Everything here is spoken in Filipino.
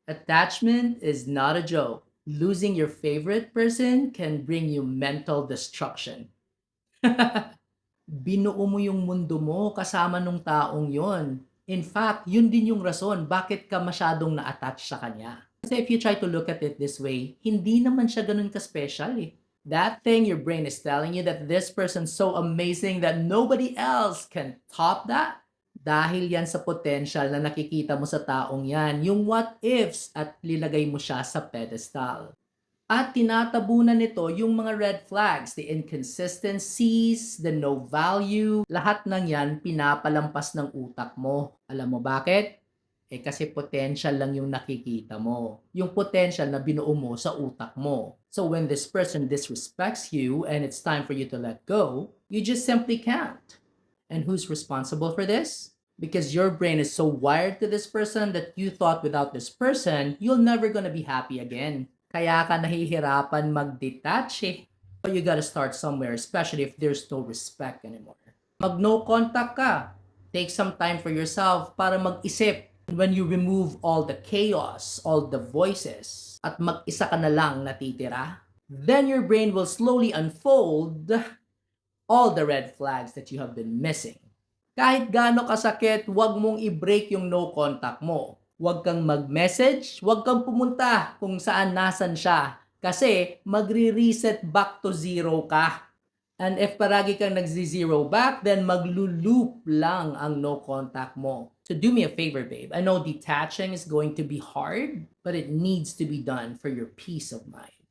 Attachment is not a joke. Losing your favorite person can bring you mental destruction. Binuo mo yung mundo mo kasama nung taong yon. In fact, yun din yung rason bakit ka masyadong na-attach sa kanya. Kasi if you try to look at it this way, hindi naman siya ganun ka-special eh. That thing your brain is telling you that this person's so amazing that nobody else can top that. Dahil yan sa potential na nakikita mo sa taong yan, yung what ifs at lilagay mo siya sa pedestal. At tinatabunan nito yung mga red flags, the inconsistencies, the no value, lahat ng yan pinapalampas ng utak mo. Alam mo bakit? Eh kasi potential lang yung nakikita mo. Yung potential na binuo mo sa utak mo. So when this person disrespects you and it's time for you to let go, you just simply can't. And who's responsible for this? Because your brain is so wired to this person that you thought without this person, you're never gonna be happy again. Kaya ka nahihirapan mag-detach eh. But you gotta start somewhere, especially if there's no respect anymore. Mag no contact ka. Take some time for yourself para mag-isip. When you remove all the chaos, all the voices, at mag-isa ka na lang natitira, then your brain will slowly unfold all the red flags that you have been missing. Kahit gaano kasakit, huwag mong i-break yung no contact mo. Huwag kang mag-message, huwag kang pumunta kung saan nasan siya. Kasi magre-reset back to zero ka. And if paragi kang nagzi-zero back, then maglo-loop lang ang no contact mo. So do me a favor, babe. I know detaching is going to be hard, but it needs to be done for your peace of mind.